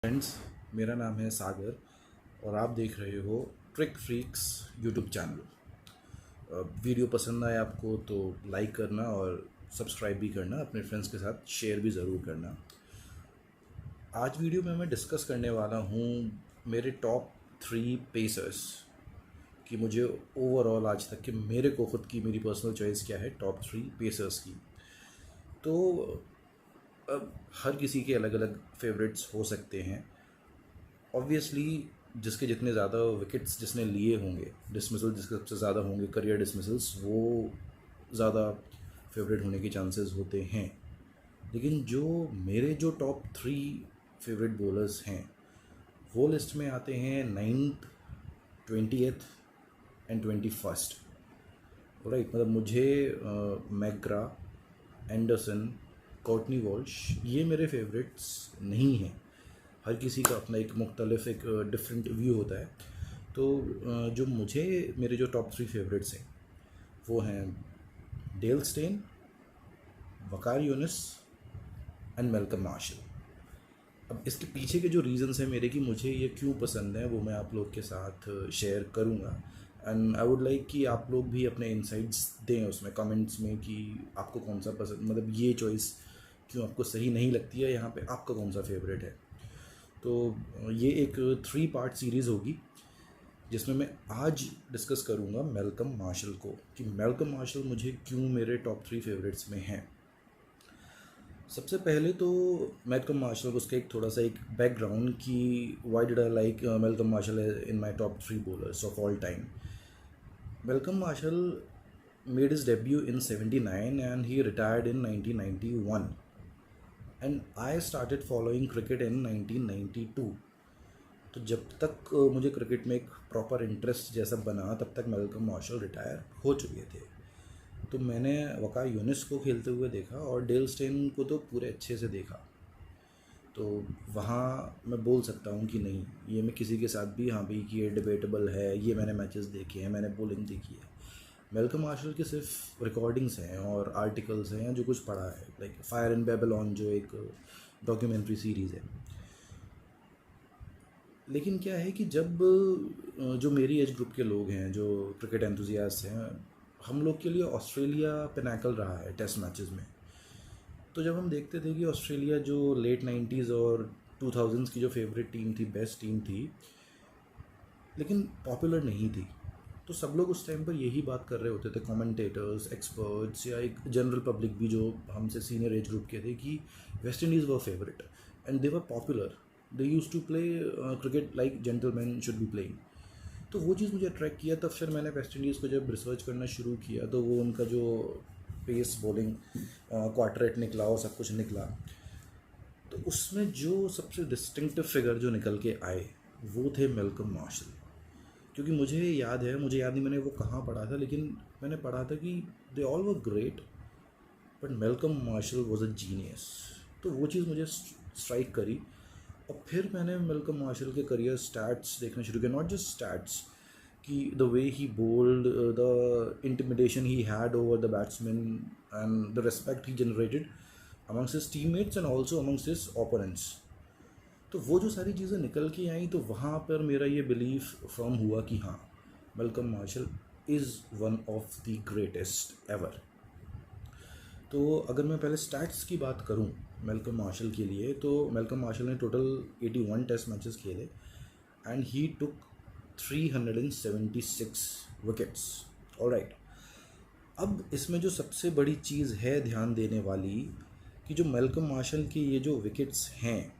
Friends, मेरा नाम है सागर और आप देख रहे हो trick freaks YouTube channel. Video पसंद आए आपको तो लाइक करना और सब्सक्राइब भी करना, अपने फ्रेंड्स के साथ शेयर भी ज़रूर करना। आज वीडियो में मैं डिस्कस करने वाला हूँ मेरे टॉप 3 पेसर्स कि मुझे ओवरऑल आज तक के मेरे को खुद की मेरी पर्सनल चॉइस क्या है टॉप 3 पेसर्स की। तो अब हर किसी के अलग अलग फेवरेट्स हो सकते हैं। ऑब्वियसली जिसके जितने ज़्यादा विकेट्स जिसने लिए होंगे, डिसमिसल जिसके सबसे ज़्यादा होंगे, करियर डिसमिसल्स, वो ज़्यादा फेवरेट होने के चांसेस होते हैं। लेकिन जो मेरे जो टॉप 3 फेवरेट बॉलर्स हैं वो लिस्ट में आते हैं 9th, 20th and 21st। Right, मतलब मुझे मैकग्रा, एंडरसन, कोर्टनी वॉल्श ये मेरे फेवरेट्स नहीं हैं। हर किसी का अपना एक मुख्तलिफ एक डिफरेंट व्यू होता है। तो जो मुझे मेरे जो टॉप 3 फेवरेट्स हैं वो हैं Dale Steyn, Waqar Younis and Malcolm Marshall. अब इसके पीछे के जो रीज़न्स हैं मेरे कि मुझे ये क्यों पसंद है वो मैं आप लोग के साथ शेयर करूँगा। एंड आई वुड लाइक कि आप लोग भी अपने इंसाइट्स दें उसमें कमेंट्स में कि आपको कौन सा पसंद, मतलब ये चॉइस क्यों आपको सही नहीं लगती है, यहाँ पे आपका कौन सा फेवरेट है। तो ये एक 3 पार्ट सीरीज़ होगी जिसमें मैं आज डिस्कस करूँगा मेल्कम मार्शल को, कि मेल्कम मार्शल मुझे क्यों मेरे टॉप 3 फेवरेट्स में हैं। सबसे पहले तो मेल्कम मार्शल, उसका एक थोड़ा सा एक बैकग्राउंड कि why did I like Malcolm Marshall in my top 3 bowlers of all time. Malcolm Marshall made his debut in 79 and he retired in 1991 and I started following cricket in 1992। तो जब तक मुझे क्रिकेट में एक proper interest जैसा बना तब तक मेल्कम मार्शल रिटायर हो चुके थे। तो मैंने वकार यूनिस को खेलते हुए देखा और डेल स्टेन को तो पूरे अच्छे से देखा। तो वहाँ मैं बोल सकता हूँ कि नहीं, ये मैं किसी के साथ भी हाँ भी कि ये डिबेटेबल है, ये मैंने मैचेस देखे हैं, मैंने बॉलिंग देखी है। मेल्कम मार्शल के सिर्फ रिकॉर्डिंग्स हैं और आर्टिकल्स हैं जो कुछ पढ़ा है, लाइक फायर इन बेबीलोन जो एक डॉक्यूमेंट्री सीरीज़ है। लेकिन क्या है कि जब जो मेरी एज ग्रुप के लोग हैं जो क्रिकेट एंथुजियास्ट हैं, हम लोग के लिए ऑस्ट्रेलिया पिनैकल रहा है टेस्ट मैचेस में। तो जब हम देखते थे कि ऑस्ट्रेलिया जो लेट 90s और 2000s की जो फेवरेट टीम थी, बेस्ट टीम थी, लेकिन पॉपुलर नहीं थी, तो सब लोग उस टाइम पर यही बात कर रहे होते थे, कमेंटेटर्स, एक्सपर्ट्स या एक जनरल पब्लिक भी जो हमसे सीनियर एज ग्रुप के थे, कि West Indies were favourite and they were popular, they used to play cricket like gentleman should be playing. तो वो चीज़ मुझे अट्रैक्ट किया। तब फिर मैंने वेस्ट इंडीज़ को जब रिसर्च करना शुरू किया तो वो उनका जो पेस बॉलिंग क्वार्टर रेट निकला और सब कुछ निकला, तो उसमें जो सबसे डिस्टिंक्टिव फिगर जो निकल के आए वो थे मेल्कम मार्शल। क्योंकि मुझे याद नहीं मैंने वो कहाँ पढ़ा था, लेकिन मैंने पढ़ा था कि they all were great but Malcolm Marshall was a genius. तो वो चीज़ मुझे स्ट्राइक करी और फिर मैंने मेल्कम मार्शल के करियर स्टैट्स देखना शुरू किया। नॉट जस्ट स्टैट्स, कि the way he bowled, the intimidation he had over the batsman and the respect he generated amongst his teammates and also amongst his opponents. तो वो जो सारी चीज़ें निकल के आई तो वहाँ पर मेरा ये बिलीफ फर्म हुआ कि हाँ, Malcolm Marshall is one of the greatest ever. तो अगर मैं पहले स्टैट्स की बात करूँ मेल्कम मार्शल के लिए, तो मेल्कम मार्शल ने टोटल 81 टेस्ट मैचेस खेले and he took 376 wickets. Alright, अब इसमें जो सबसे बड़ी चीज़ है ध्यान देने वाली, कि जो मेल्कम मार्शल की ये जो विकेट्स हैं,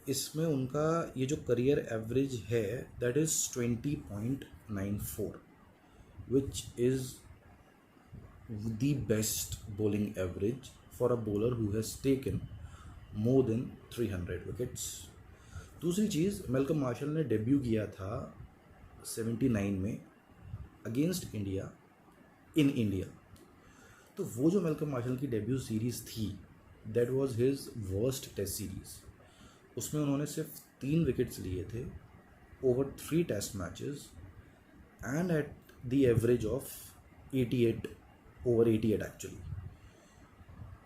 इसमें उनका ये जो करियर एवरेज है that is 20.94, which is the best bowling average for a bowler who has taken more than 300 wickets। दूसरी चीज़, मेल्कम मार्शल ने डेब्यू किया था 79 में अगेंस्ट इंडिया इन इंडिया। तो वो जो मेल्कम मार्शल की डेब्यू सीरीज़ थी that was his worst test series. उसमें उन्होंने सिर्फ 3 विकेट्स लिए थे over 3 test matches and at the average of 88 over 88 actually.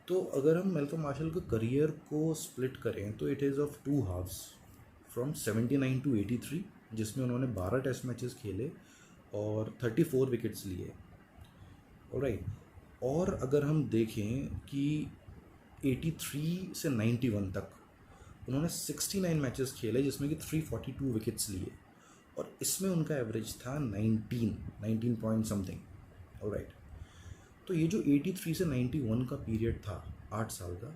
तो अगर हम मेल्कम मार्शल के करियर को स्प्लिट करें तो it is of two halves, from 79 to 83, जिसमें उन्होंने 12 टेस्ट मैचेस खेले और 34 विकेट्स लिए। ऑलराइट, और अगर हम देखें कि 83 से 91 तक उन्होंने 69 मैचेस खेले जिसमें कि 342 विकेट्स लिए, और इसमें उनका एवरेज था 19 पॉइंट समथिंग। ऑलराइट, तो ये जो 83 से 91 का पीरियड था, 8 साल का,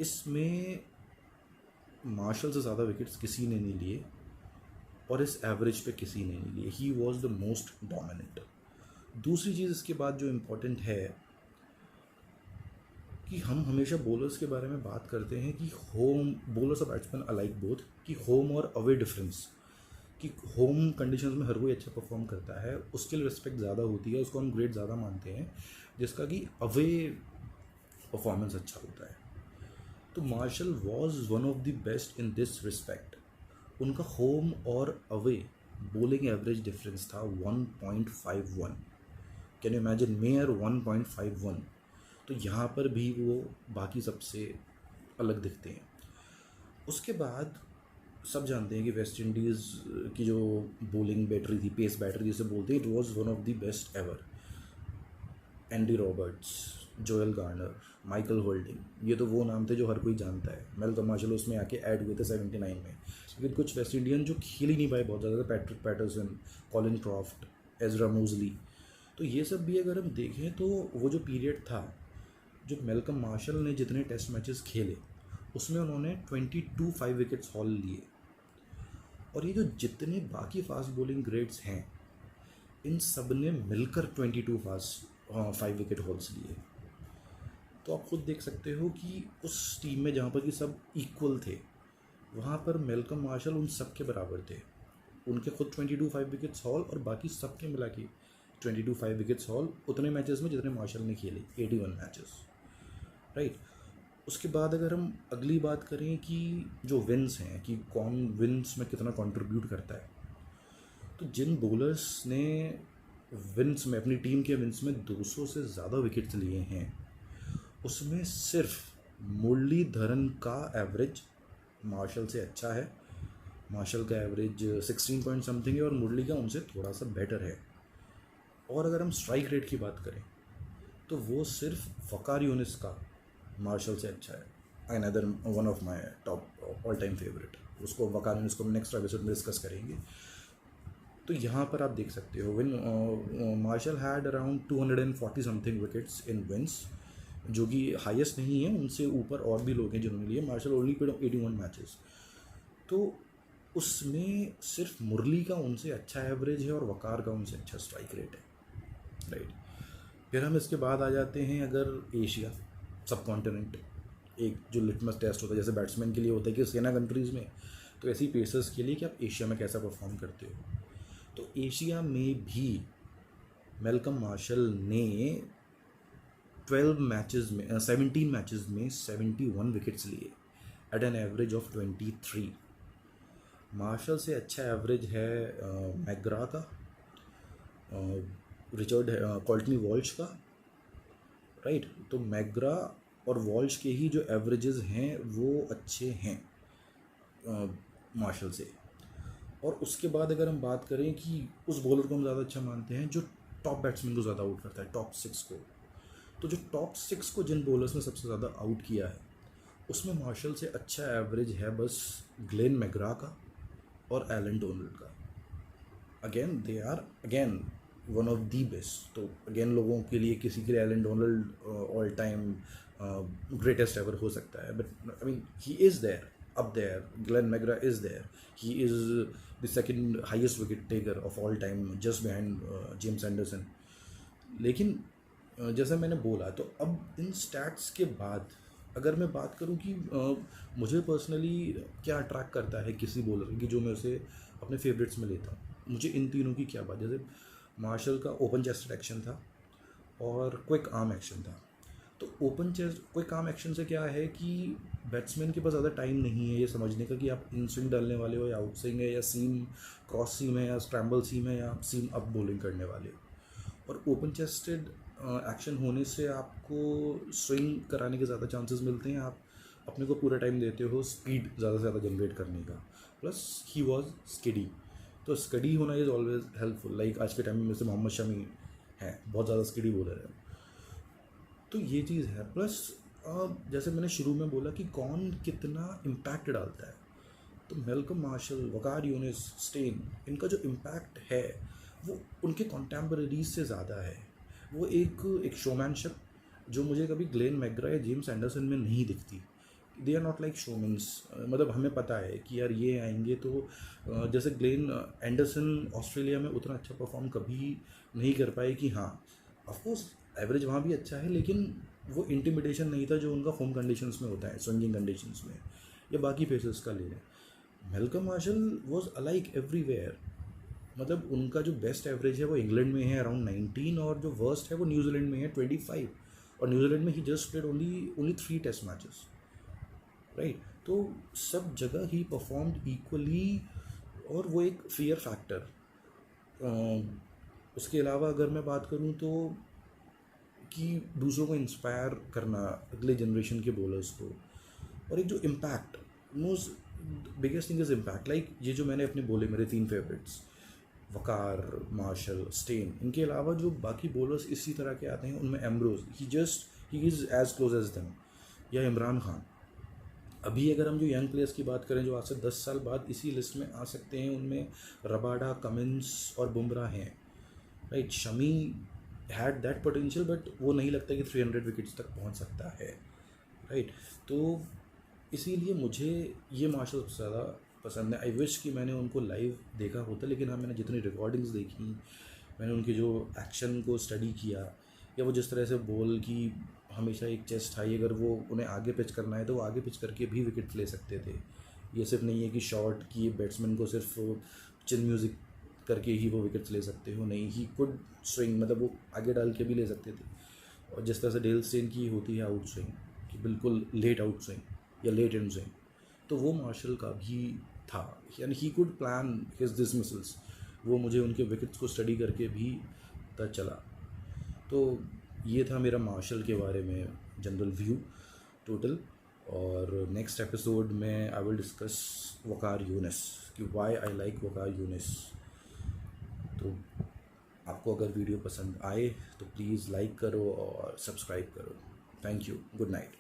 इसमें मार्शल से ज़्यादा विकेट्स किसी ने नहीं लिए और इस एवरेज पे किसी ने नहीं लिए। He was the most dominant. दूसरी चीज़ इसके बाद जो इम्पोर्टेंट है कि हम हमेशा बॉलर्स के बारे में बात करते हैं कि होम बॉलर्स और बैट्समैन अलाइक बोथ, कि होम और अवे डिफरेंस, कि होम कंडीशंस में हर कोई अच्छा परफॉर्म करता है, उसके लिए रिस्पेक्ट ज़्यादा होती है, उसको हम ग्रेड ज़्यादा मानते हैं, जिसका कि अवे परफॉर्मेंस अच्छा होता है। तो Marshall was one of the best in this respect. उनका होम और अवे बॉलिंग एवरेज डिफरेंस था 1.51। Can you imagine, mere 1.51। तो यहाँ पर भी वो बाकी सबसे अलग दिखते हैं। उसके बाद सब जानते हैं कि वेस्ट इंडीज़ की जो बॉलिंग बैटरी थी, पेस बैटरी जिसे बोलते हैं, it was one of the best ever. Andy Roberts, Joel Garner, Michael holding, ये तो वो नाम थे जो हर कोई जानता है। मेल्कम मार्शल उसमें आके ऐड हुए थे 79 में, लेकिन कुछ वेस्ट इंडियन जो खेल ही नहीं पाए बहुत ज़्यादा, Patrick Patterson, Colin Croft, Ezra Moseley. तो ये सब भी अगर हम देखें तो वो जो पीरियड था, जो मेल्कम मार्शल ने जितने टेस्ट मैचेस खेले उसमें उन्होंने 22 5 विकेट्स हॉल लिए, और ये जो जितने बाकी फास्ट बॉलिंग ग्रेड्स हैं इन सब ने मिलकर 22 5 विकेट हॉल्स लिए। तो आप खुद देख सकते हो कि उस टीम में जहाँ पर कि सब इक्वल थे, वहाँ पर मेल्कम मार्शल उन सब के बराबर थे। उनके खुद 22 5 विकेट्स हॉल और बाकी सब के मिला के 22 5 विकेट्स हॉल उतने मैचेस में जितने मार्शल ने खेले, 81 मैचेस। राइट, उसके बाद अगर हम अगली बात करें कि जो विन्स हैं, कि कौन विन्स में कितना कंट्रीब्यूट करता है, तो जिन बॉलर्स ने विन्स में, अपनी टीम के विन्स में 200 से ज़्यादा विकेट्स लिए हैं, उसमें सिर्फ मुरलीधरन का एवरेज मार्शल से अच्छा है। मार्शल का एवरेज 16 पॉइंट समथिंग है और मुरली का उनसे थोड़ा सा बेटर है। और अगर हम स्ट्राइक रेट की बात करें तो वो सिर्फ वकार यूनिस का मार्शल से अच्छा है। Another one of my top all time favourite, उसको वकार यूनिस को नेक्स्ट एपिसोड में डिस्कस करेंगे। तो यहाँ पर आप देख सकते हो win Marshall had around 240 something wickets in wins, जो कि हाईएस्ट नहीं है, उनसे ऊपर और भी लोग हैं जिन्होंने लिए। मार्शल ओनली प्लेड 81 मैचेस, तो उसमें सिर्फ मुरली का उनसे अच्छा एवरेज है और वकार का उनसे अच्छा स्ट्राइक रेट है। राइट, फिर हम इसके बाद आ जाते हैं अगर एशिया सब कॉन्टिनेंट, एक जो लिटमस टेस्ट होता है जैसे बैट्समैन के लिए होता है कि सेना कंट्रीज़ में, तो ऐसे ही पेसर्स के लिए कि आप एशिया में कैसा परफॉर्म करते हो। तो एशिया में भी मेल्कम मार्शल ने 17 मैचेस में 71 विकेट्स लिए at an average of 23। Marshall से अच्छा एवरेज है मैकग्रा का, रिचर्ड कॉल्टनी वॉल्श का। राइट, तो मैकग्रा और वॉल्श के ही जो एवरेजेस हैं वो अच्छे हैं मार्शल से। और उसके बाद अगर हम बात करें कि उस बॉलर को हम ज़्यादा अच्छा मानते हैं जो टॉप बैट्समैन को ज़्यादा आउट करता है, टॉप 6 को, तो जो टॉप 6 को जिन बॉलर्स ने सबसे ज़्यादा आउट किया है उसमें मार्शल से अच्छा एवरेज है बस ग्लेन मैकग्रा का और एलन डोनाल्ड का। Again they are again one of the best. तो अगेन लोगों के लिए, किसी के लिए Allan Donald all time greatest ever हो सकता है, but I mean he is there, up there. Glenn McGrath is there. He is the second highest wicket taker of all time, just behind James Anderson. लेकिन जैसा मैंने बोला, तो अब इन stats के बाद अगर मैं बात करूं कि मुझे पर्सनली क्या अट्रैक्ट करता है किसी बॉलर की जो मैं उसे अपने फेवरेट्स में लेता हूँ, मुझे इन तीनों की क्या बात, जैसे मार्शल का ओपन चेस्टेड एक्शन था और क्विक आर्म एक्शन था। तो open chest quick arm action से क्या है कि बैट्समैन के पास ज़्यादा टाइम नहीं है ये समझने का कि आप इन स्विंग डालने वाले हो या आउट स्विंग है या सीम क्रॉस सीम है या स्क्रैम्बल सीम है या सीम अप बॉलिंग करने वाले हो। और ओपन चेस्टेड एक्शन होने से आपको स्विंग कराने के ज़्यादा चांसेस मिलते हैं, आप अपने को पूरा टाइम देते हो स्पीड ज़्यादा से ज़्यादा जनरेट करने का। प्लस ही वॉज स्टडी, तो स्टडी होना इज़ ऑलवेज हेल्पफुल। लाइक आज के टाइम में जैसे मोहम्मद शमी है, बहुत ज़्यादा स्टडी बॉलर है, तो ये चीज़ है। प्लस जैसे मैंने शुरू में बोला कि कौन कितना इम्पैक्ट डालता है, तो मेल्कम मार्शल, वकार यूनिस, स्टेन, इनका जो इम्पैक्ट है वो उनके कॉन्टेम्पररीज से ज़्यादा है। वो एक शोमैनशिप जो मुझे कभी ग्लेन मैकग्रा या जेम्स एंडरसन में नहीं दिखती। They are not like showmans. मतलब हमें पता है कि यार ये आएंगे तो जैसे ग्लेन एंडरसन ऑस्ट्रेलिया में उतना अच्छा परफॉर्म कभी नहीं कर पाए कि हाँ, ऑफकोर्स एवरेज वहाँ भी अच्छा है, लेकिन वो इंटिमिडेशन नहीं था जो उनका होम कंडीशंस में होता है, स्विंगिंग कंडीशंस में, या बाकी फेसेस का ले लें। मेल्कम मार्शल वॉज अलाइक एवरीवेयर। मतलब उनका जो बेस्ट एवरेज है वो इंग्लैंड में है अराउंड 19, और जो वर्स्ट है वो न्यूजीलैंड में है 25। और न्यूजीलैंड में ही just played only 3 test matches, right. तो सब जगह ही परफॉर्म्ड इक्वली, और वो एक फियर फैक्टर। उसके अलावा अगर मैं बात करूँ तो कि दूसरों को इंस्पायर करना, अगले जनरेशन के बॉलर्स को, और एक जो impact, most biggest thing is impact. Like ये जो मैंने अपने बोले मेरे 3 फेवरेट्स, वकार, मार्शल, स्टेन, इनके अलावा जो बाकी बॉलर्स इसी तरह के आते हैं, उनमें Ambrose, he is as close as them, या इमरान खान। अभी अगर हम जो यंग प्लेयर्स की बात करें जो आज से 10 साल बाद इसी लिस्ट में आ सकते हैं, उनमें रबाडा, कमिंस और बुमराह हैं, right. Shami had that potential, but वो नहीं लगता कि 300 विकेट्स तक पहुंच सकता है, राइट। तो इसीलिए मुझे ये मार्शल सबसे ज़्यादा पसंद है। आई विश कि मैंने उनको लाइव देखा होता, लेकिन हाँ, मैंने जितनी रिकॉर्डिंग्स देखी, मैंने उनके जो एक्शन को स्टडी किया, या वो जिस तरह से बॉल की हमेशा एक चेस्ट हाई, अगर वो उन्हें आगे पिच करना है तो वो आगे पिच करके भी विकेट ले सकते थे। ये सिर्फ नहीं है कि शॉट की बैट्समैन को सिर्फ चिन म्यूज़िक करके ही वो विकेट्स ले सकते हो, नहीं, ही कुड स्विंग, मतलब वो आगे डाल के भी ले सकते थे। और जिस तरह से डेल स्टेन की होती है आउट स्विंग, कि बिल्कुल लेट आउट स्विंग या लेट एंड स्विंग, तो वो मार्शल का भी था। यानी he could plan his dismissals, वो मुझे उनके विकेट्स को स्टडी करके भी पता चला। तो ये था मेरा मार्शल के बारे में जनरल व्यू टोटल। और नेक्स्ट एपिसोड में I will discuss Waqar Younis, कि Y I like Waqar Younis. तो आपको अगर वीडियो पसंद आए तो प्लीज़ लाइक करो और सब्सक्राइब करो। Thank you, good night.